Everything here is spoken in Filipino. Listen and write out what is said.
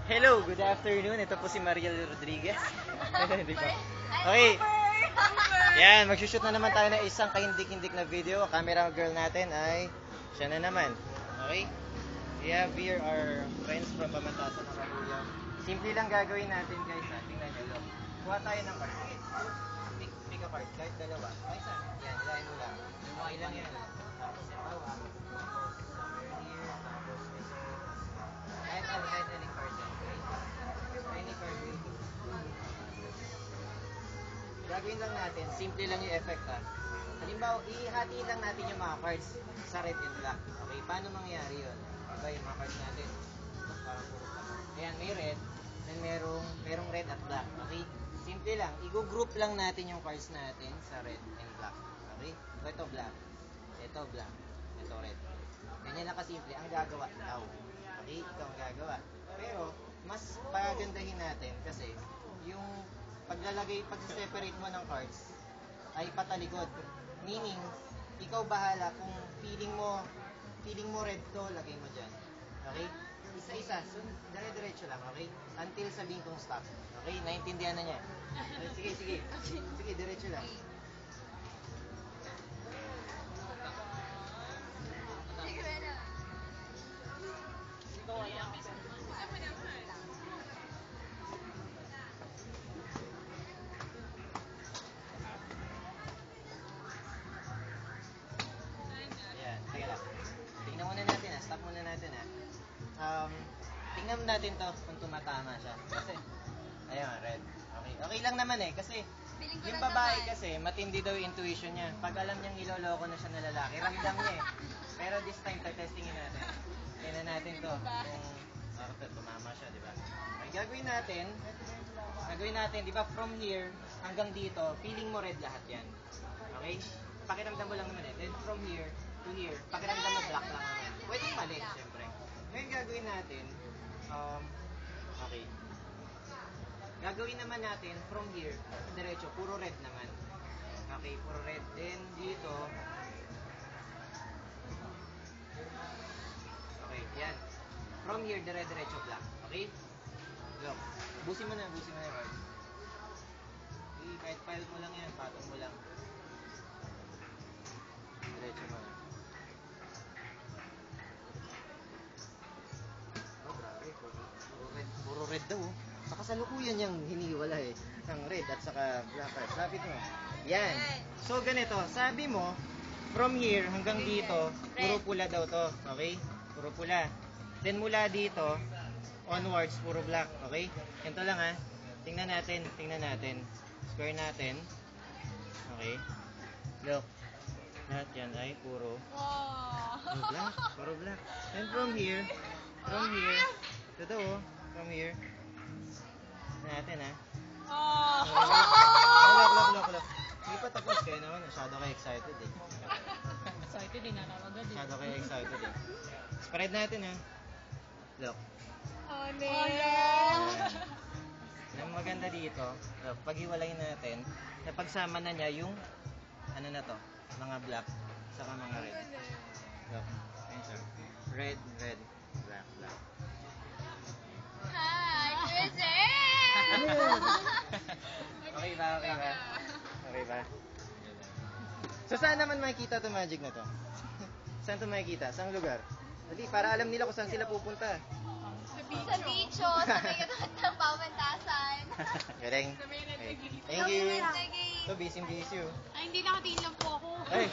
Hello, good afternoon. Ito po si Mariel Rodriguez. Di ba? Okay. Yan, magsushoot na naman tayo ng isang kahindik-hindik na video. Ang camera girl natin ay siya na naman. Okay? We have here our friends from Pamantasan ng Kabuyaw. Simple lang gagawin natin guys ha. Tingnan nyo. Look. Kuha tayo ng card. Pick a card. Kahit dalawa. Okay, saan? Yan, ilahin mo lang. Okay lang yan. Tapos yung bawa. Tapos somewhere here. Tapos ito. Kahit any card yan. Okay? Any card will do. Gagawin lang natin, simple lang yung effect ha. Halimbawa, ihati lang natin yung mga cards sa red and black. Okay, paano mangyayari yun? Diba yung mga cards natin? Parang puro pa. Ayan, may red, then merong red at black. Okay? Simple lang, i-group lang natin yung cards natin sa red and black. Okay? Ito black, ito black, ito red. Ganyan lang kasimple, ang gagawa, ikaw. Okay? Ikaw ang gagawa. Pero, mas pagandahin natin kasi yung pag-separate mo ng cards ay patalikod. Meaning, ikaw bahala kung feeling mo red to, lagay mo dyan. Okay? Isa-isa. So, dire-diretso lang, okay? Until sabihin kong stop. Okay? Naintindihan na niya. Sige. Sige, diretso lang. Tingnan muna natin ha. Stop muna natin ha. Tingnan natin to kung tumatama siya. Kasi, ayun, red. Okay. Okay lang naman eh. Kasi, yung babae kasi, matindi daw yung intuition niya. Pag alam niyang iloloko na siya na lalaki, ramdam niya eh. Pero this time, testingin natin. Tingnan natin to. Kung tumama siya, di ba? Okay, gagawin natin, di ba, from here hanggang dito, feeling mo red lahat yan. Okay? Pakiramdam mo lang naman eh. Then from here to here, pakiramdam mo black lang naman. Pwedeng mali, syempre. Ngayon gagawin natin, okay. Gagawin naman natin from here, diretso, puro red naman. Okay, puro red. Then dito, okay, yan. From here, diretso black. Okay? Look, busin mo na yung cards. Kahit file mo lang yan, patong mo lang. Diretso mo na. Oh, grabe. Puro red daw. Sa kasalukuyan niyang hiniwala eh. Ang red at saka black cards. Lapit mo. Yan. So, ganito. Sabi mo, from here hanggang dito, puro pula daw to. Okay? Puro pula. Then mula dito, onwards, puro black. Okay? Ganito lang ha. Tingnan natin. Square natin. Okay? Look. Lahat yan ay puro black. Puro black. And from here, ito oh, from here. Natin ha. Look. Hindi pa tapos kayo naman. Masyado kayo excited eh. Excited din, narawagan din. Masyado kayo excited eh. Spread natin ha. Look. Oh, no! Ang maganda dito, look, pag-iwalay natin, napagsama na niya yung, ano na to, mga black, saka mga red. Look, ayun siya. Red, black. Hi, Chrissy! Okay ba? So saan naman makikita to magic na to? Saan to makikita? Saan lugar? Dali, para alam nila kung saan sila pupunta. Sa bicho, sa may ng Pamantasan. Galing. Okay. Thank you. So busy. Ay, hindi nakatingin lang po ako. Ay.